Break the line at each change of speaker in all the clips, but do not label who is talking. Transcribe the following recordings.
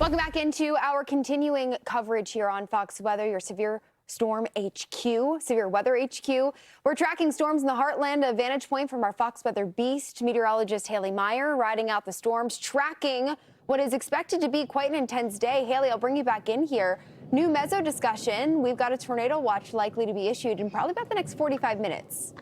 Welcome back into our continuing coverage here on Fox Weather, your severe storm HQ, severe weather HQ. We're tracking storms in the heartland, a vantage point from our Fox Weather beast, meteorologist Haley Meier, riding out the storms, tracking what is expected to be quite an intense day. Haley, I'll bring you back in here. New meso discussion. We've got a tornado watch likely to be issued in probably about the next 45 minutes.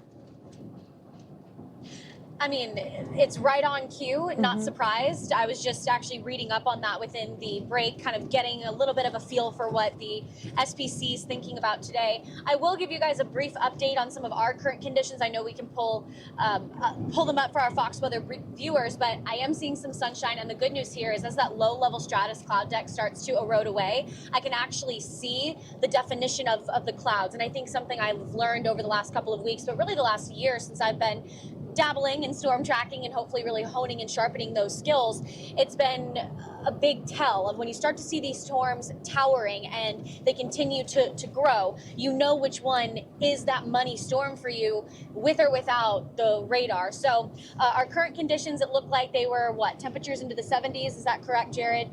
I mean, it's right on cue, not surprised. I was just actually reading up on that within the break, kind of getting a little bit of a feel for what the SPC is thinking about today. I will give you guys a brief update on some of our current conditions. I know we can pull them up for our Fox Weather viewers, but I am seeing some sunshine. And the good news here is as that low-level stratus cloud deck starts to erode away, I can actually see the definition of the clouds. And I think something I've learned over the last couple of weeks, but really the last year since I've been dabbling in storm tracking and hopefully really honing and sharpening those skills, it's been a big tell of when you start to see these storms towering and they continue to grow, you know which one is that money storm for you with or without the radar. So our current conditions, it looked like they were temperatures into the 70s. Is that correct, Jared?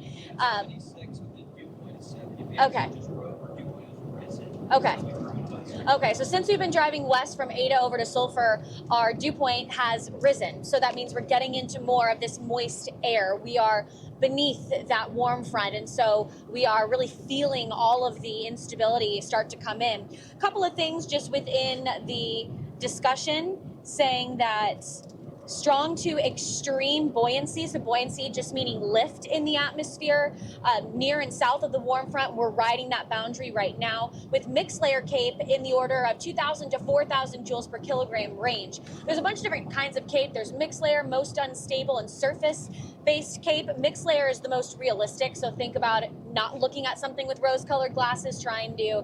Okay, so since we've been driving west from Ada over to Sulphur, our dew point has risen. So that means we're getting into more of this moist air. We are beneath that warm front, and so we are really feeling all of the instability start to come in. A couple of things just within the discussion saying that strong to extreme buoyancy, so buoyancy just meaning lift in the atmosphere. Near and south of the warm front, we're riding that boundary right now with mixed layer CAPE in the order of 2,000 to 4,000 joules per kilogram range. There's a bunch of different kinds of CAPE. There's mixed layer, most unstable, and surface-based CAPE. Mixed layer is the most realistic, so think about it, not looking at something with rose-colored glasses, trying to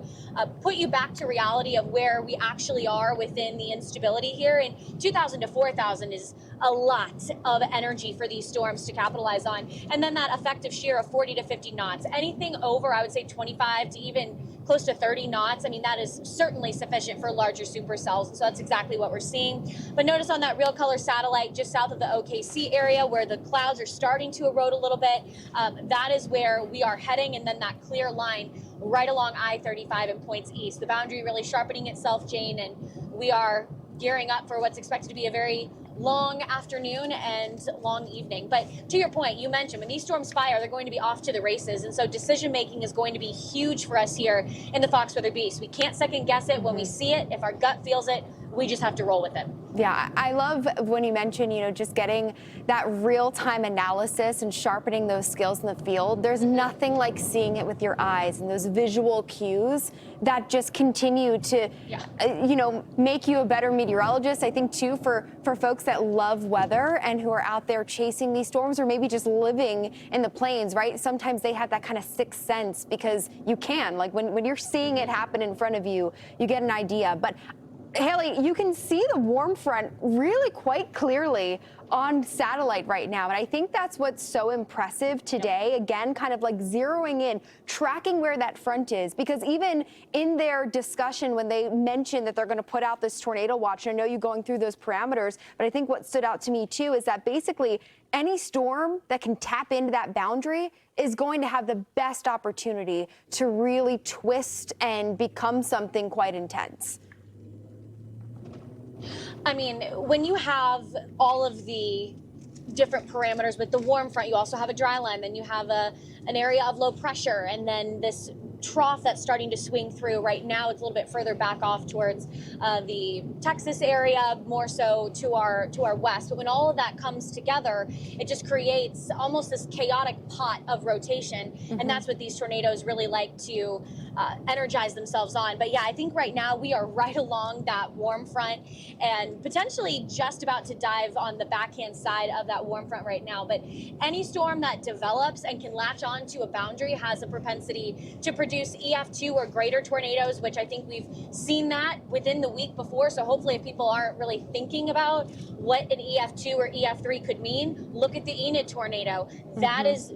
put you back to reality of where we actually are within the instability here. And 2,000 to 4,000 is a lot of energy for these storms to capitalize on. And then that effective shear of 40 to 50 knots. Anything over, I would say 25 to even close to 30 knots. I mean, that is certainly sufficient for larger supercells. So that's exactly what we're seeing. But notice on that real color satellite just south of the OKC area where the clouds are starting to erode a little bit, that is where we are heading. And then that clear line right along I-35 and points east. The boundary really sharpening itself, Jane, and we are gearing up for what's expected to be a very long afternoon and long evening. But to your point, you mentioned when these storms fire, they're going to be off to the races. And so decision making is going to be huge for us here in the Fox Weather Beast. We can't second guess it when we see it. If our gut feels it, we just have to roll with it.
Yeah, I love when you mention, just getting that real-time analysis and sharpening those skills in the field. There's nothing like seeing it with your eyes and those visual cues that just continue to, make you a better meteorologist. I think, too, for folks that love weather and who are out there chasing these storms or maybe just living in the plains, right? Sometimes they have that kind of sixth sense because you can. Like when you're seeing it happen in front of you, you get an idea. But Haley, you can see the warm front really quite clearly on satellite right now. And I think that's what's so impressive today. Yep. Again, kind of like zeroing in, tracking where that front is, because even in their discussion when they mentioned that they're going to put out this tornado watch, and I know you going through those parameters, but I think what stood out to me too is that basically any storm that can tap into that boundary is going to have the best opportunity to really twist and become something quite intense.
I mean, when you have all of the different parameters with the warm front, you also have a dry line, then you have an area of low pressure, and then this trough that's starting to swing through. Right now it's a little bit further back off towards the Texas area, more so to our west. But when all of that comes together, it just creates almost this chaotic pot of rotation. And that's what these tornadoes really like to energize themselves on. But yeah, I think right now we are right along that warm front and potentially just about to dive on the backhand side of that warm front right now. But any storm that develops and can latch on to a boundary has a propensity to produce EF2 or greater tornadoes, which I think we've seen that within the week before. So hopefully if people aren't really thinking about what an EF2 or EF3 could mean, look at the Enid tornado. That is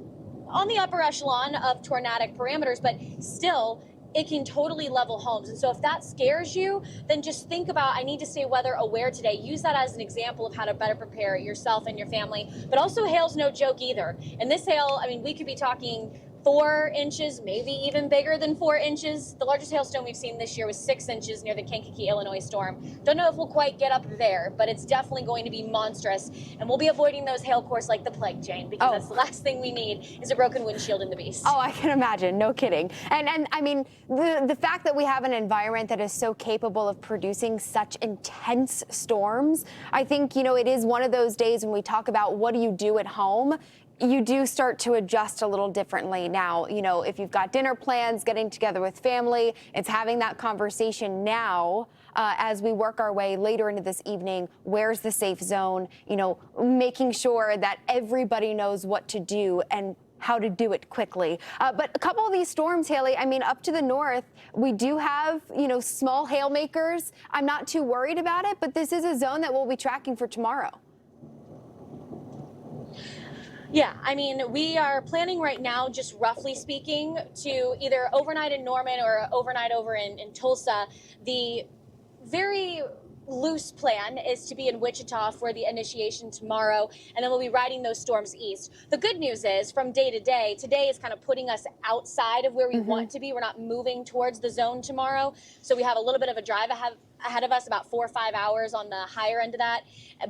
on the upper echelon of tornadic parameters, but still it can totally level homes. And so if that scares you, then just think about, I need to stay weather aware today. Use that as an example of how to better prepare yourself and your family. But also hail's no joke either. And this hail, I mean, we could be talking 4 inches, maybe even bigger than 4 inches. The largest hailstone we've seen this year was 6 inches near the Kankakee, Illinois storm. Don't know if we'll quite get up there, but it's definitely going to be monstrous. And we'll be avoiding those hail cores like the plague, Jane, because that's the last thing we need is a broken windshield in the beast.
Oh, I can imagine. No kidding. And I mean, the fact that we have an environment that is so capable of producing such intense storms, I think, you know, it is one of those days when we talk about what do you do at home, you do start to adjust a little differently now. You know, if you've got dinner plans, getting together with family, it's having that conversation now as we work our way later into this evening. Where's the safe zone? You know, making sure that everybody knows what to do and how to do it quickly. But a couple of these storms, Haley, I mean, up to the north, we do have, you know, small hail makers. I'm not too worried about it, but this is a zone that we'll be tracking for tomorrow.
Yeah, I mean, we are planning right now, just roughly speaking, to either overnight in Norman or overnight over in Tulsa. The very loose plan is to be in Wichita for the initiation tomorrow, and then we'll be riding those storms east. The good news is, from day to day, today is kind of putting us outside of where we want to be. We're not moving towards the zone tomorrow, so we have a little bit of a drive ahead of us, about 4 or 5 hours on the higher end of that.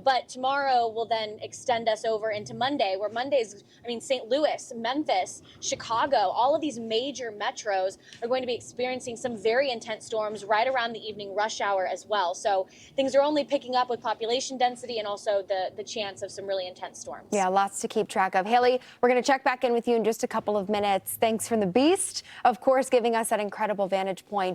But tomorrow will then extend us over into Monday, where Monday's, I mean, St. Louis, Memphis, Chicago, all of these major metros are going to be experiencing some very intense storms right around the evening rush hour as well. So things are only picking up with population density and also the chance of some really intense storms.
Yeah, lots to keep track of. Haley, we're going to check back in with you in just a couple of minutes. Thanks from the Beast, of course, giving us that incredible vantage point.